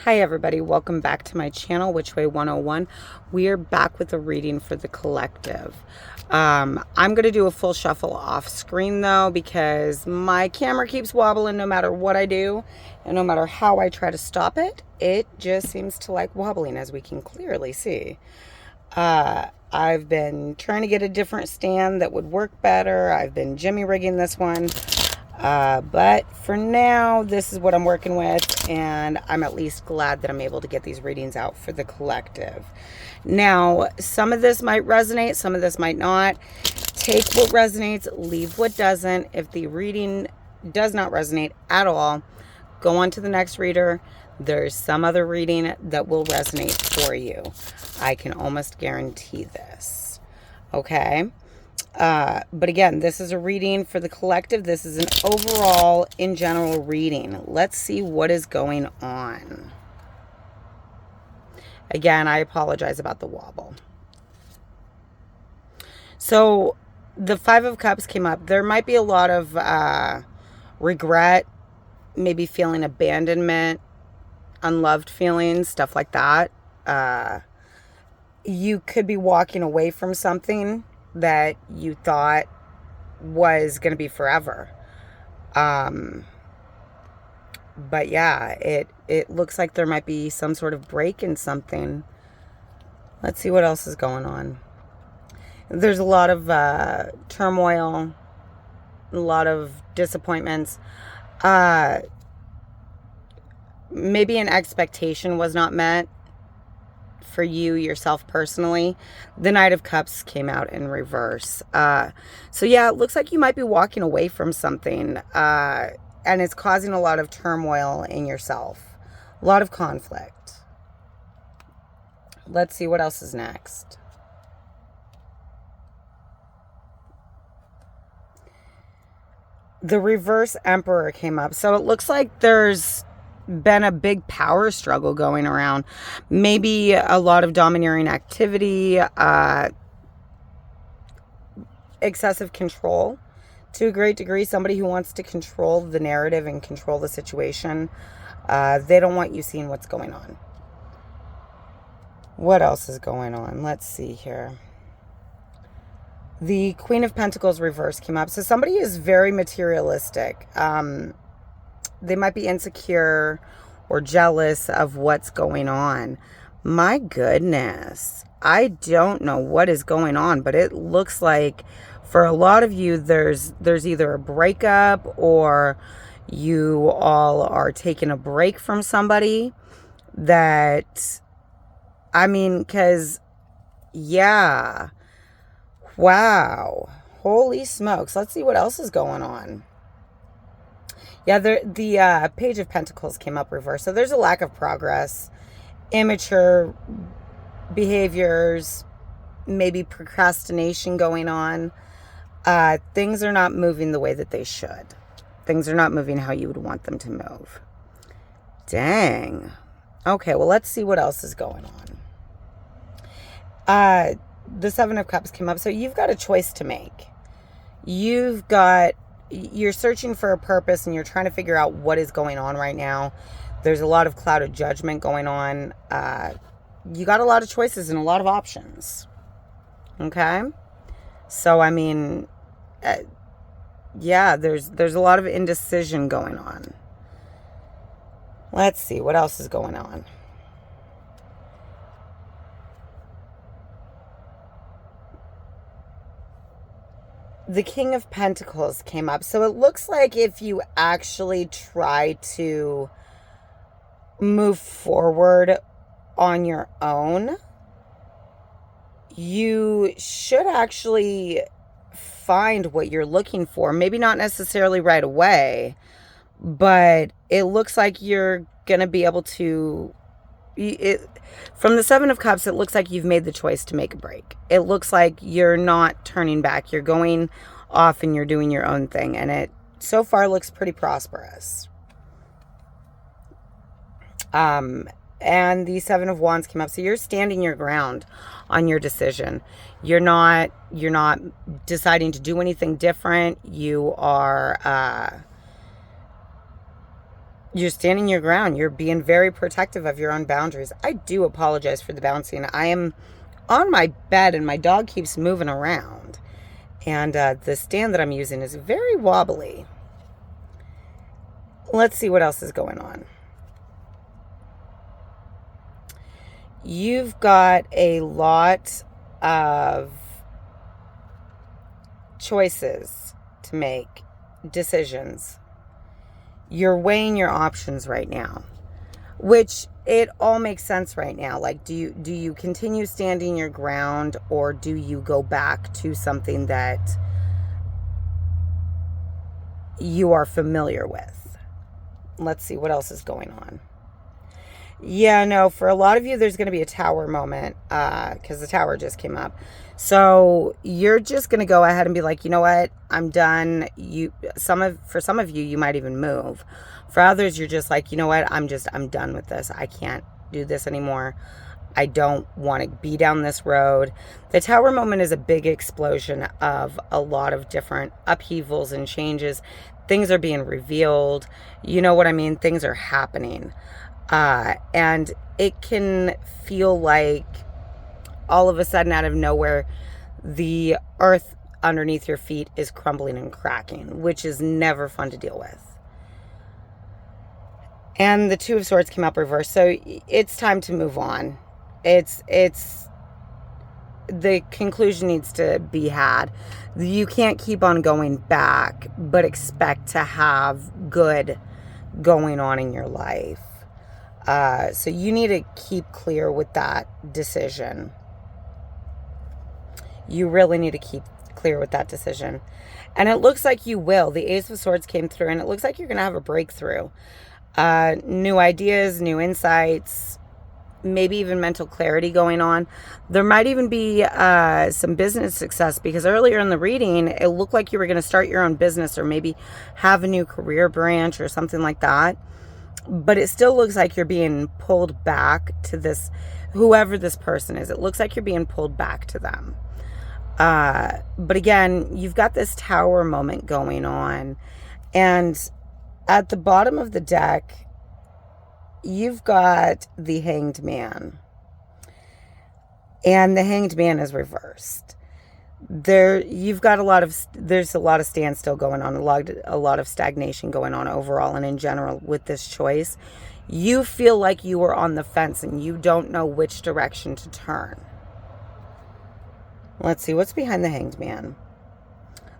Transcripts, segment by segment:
Hi everybody, welcome back to my channel, Which Way 101. We are back with a reading for the collective. I'm going to do a full shuffle off screen though, because my camera keeps wobbling no matter what I do, and no matter how I try to stop it, it just seems to like wobbling, as we can clearly see. I've been trying to get a different stand that would work better. I've been jimmy rigging this one. But for now, this is what I'm working with, and I'm at least glad that I'm able to get these readings out for the collective. Now, some of this might resonate, some of this might not. Take what resonates, leave what doesn't. If the reading does not resonate at all, go on to the next reader. There's some other reading that will resonate for you. I can almost guarantee this. Okay? But again, this is a reading for the collective. This is an overall, in general reading. Let's see what is going on. Again, I apologize about the wobble. So, the Five of Cups came up. There might be a lot of regret, maybe feeling abandonment, unloved feelings, stuff like that. You could be walking away from something that you thought was going to be forever. But yeah, it looks like there might be some sort of break in something. Let's see what else is going on. There's a lot of turmoil, a lot of disappointments. Maybe an expectation was not met for you yourself personally. The Knight of Cups came out in reverse. So yeah, it looks like you might be walking away from something, and it's causing a lot of turmoil in yourself, a lot of conflict. Let's see what else is next. The reverse Emperor came up. So it looks like there's been a big power struggle going around. Maybe a lot of domineering activity, excessive control to a great degree. Somebody who wants to control the narrative and control the situation. They don't want you seeing what's going on. What else is going on? Let's see here. The Queen of Pentacles reverse came up. So somebody is very materialistic. They might be insecure or jealous of what's going on. My goodness. I don't know what is going on, but it looks like for a lot of you, there's either a breakup or you all are taking a break from somebody that, I mean, because, yeah. Wow. Holy smokes. Let's see what else is going on. Yeah, the Page of Pentacles came up reverse. So there's a lack of progress, immature behaviors, maybe procrastination going on. Things are not moving the way that they should. Things are not moving how you would want them to move. Dang. Okay, well, let's see what else is going on. The Seven of Cups came up. So you've got a choice to make. You're searching for a purpose and you're trying to figure out what is going on right now. There's a lot of clouded judgment going on. You got a lot of choices and a lot of options. Okay? So, I mean, yeah, there's a lot of indecision going on. Let's see, what else is going on? The King of Pentacles came up. So it looks like if you actually try to move forward on your own, you should actually find what you're looking for. Maybe not necessarily right away, but it looks like you're going to be able to... From the Seven of Cups, it looks like you've made the choice to make a break. It looks like you're not turning back. You're going off and you're doing your own thing. And it so far looks pretty prosperous. And the Seven of Wands came up. So you're standing your ground on your decision. You're not deciding to do anything different. You are You're standing your ground. You're being very protective of your own boundaries. I do apologize for the bouncing. I am on my bed and my dog keeps moving around. And the stand that I'm using is very wobbly. Let's see what else is going on. You've got a lot of choices to make, decisions. You're weighing your options right now, which it all makes sense right now. Like, do you continue standing your ground, or do you go back to something that you are familiar with? Let's see what else is going on. Yeah, no, for a lot of you, there's going to be a tower moment because the tower just came up. So you're just going to go ahead and be like, you know what? I'm done. For some of you, you might even move. For others, you're just like, you know what? I'm done with this. I can't do this anymore. I don't want to be down this road. The tower moment is a big explosion of a lot of different upheavals and changes. Things are being revealed. You know what I mean? Things are happening. And it can feel like all of a sudden out of nowhere, the earth underneath your feet is crumbling and cracking, which is never fun to deal with. And the Two of Swords came up reversed. So it's time to move on. It's the conclusion needs to be had. You can't keep on going back, but expect to have good going on in your life. So you need to keep clear with that decision. You really need to keep clear with that decision. And it looks like you will. The Ace of Swords came through, and it looks like you're going to have a breakthrough. New ideas, new insights, maybe even mental clarity going on. There might even be some business success, because earlier in the reading, it looked like you were going to start your own business or maybe have a new career branch or something like that. But it still looks like you're being pulled back to this, whoever this person is. It looks like you're being pulled back to them. But again, you've got this tower moment going on. And at the bottom of the deck, you've got the Hanged Man. And the Hanged Man is reversed. There's a lot of standstill going on, a lot of stagnation going on overall and in general with this choice. You feel like you are on the fence and you don't know which direction to turn. Let's see what's behind the Hanged Man.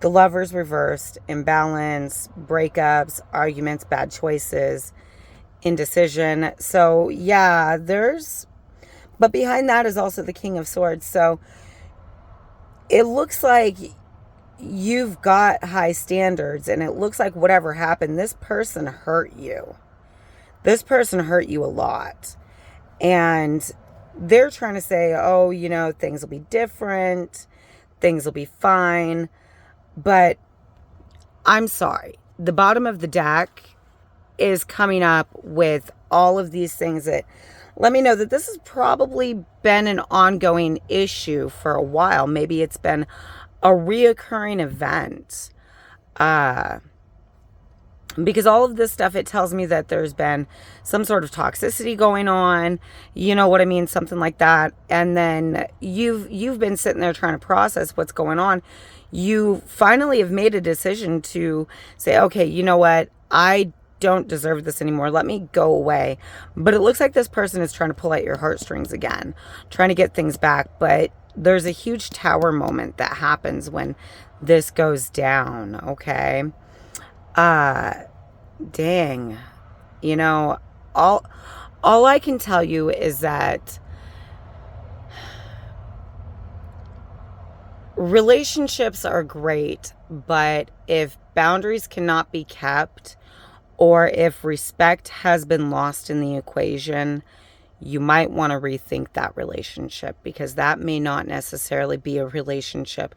The Lover's reversed, imbalance, breakups, arguments, bad choices, indecision. So yeah, but behind that is also the King of Swords. So it looks like you've got high standards, and it looks like whatever happened, this person hurt you. This person hurt you a lot. And they're trying to say, oh, things will be different. Things will be fine. But I'm sorry. The bottom of the deck is coming up with all of these things that let me know that this has probably been an ongoing issue for a while. Maybe it's been a reoccurring event. Because all of this stuff, it tells me that there's been some sort of toxicity going on. You know what I mean? Something like that. And then you've been sitting there trying to process what's going on. You finally have made a decision to say, okay, you know what? I don't deserve this anymore. Let me go away. But it looks like this person is trying to pull at your heartstrings again, trying to get things back. But there's a huge tower moment that happens when this goes down. Okay. Dang. All I can tell you is that relationships are great, but if boundaries cannot be kept, or if respect has been lost in the equation, you might want to rethink that relationship, because that may not necessarily be a relationship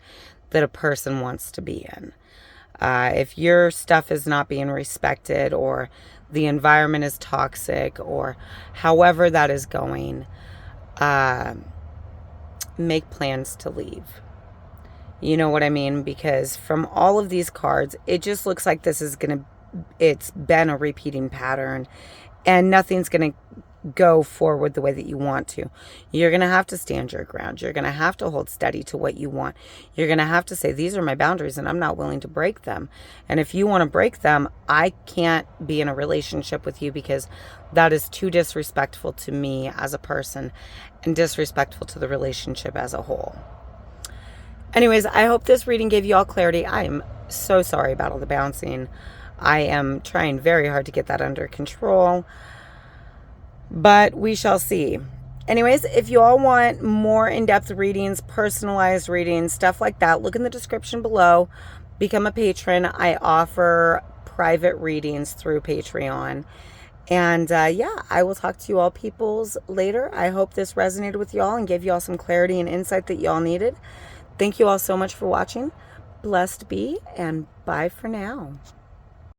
that a person wants to be in. If your stuff is not being respected, or the environment is toxic, or however that is going, make plans to leave. You know what I mean? Because from all of these cards, it just looks like this is going to it's been a repeating pattern, and nothing's going to go forward the way that you want to. You're going to have to stand your ground. You're going to have to hold steady to what you want. You're going to have to say, these are my boundaries and I'm not willing to break them. And if you want to break them, I can't be in a relationship with you, because that is too disrespectful to me as a person and disrespectful to the relationship as a whole. Anyways, I hope this reading gave you all clarity. I am so sorry about all the bouncing. I am trying very hard to get that under control, but we shall see. Anyways, if you all want more in-depth readings, personalized readings, stuff like that, look in the description below. Become a patron. I offer private readings through Patreon. And yeah, I will talk to you all peoples later. I hope this resonated with y'all and gave you all some clarity and insight that y'all needed. Thank you all so much for watching. Blessed be, and bye for now.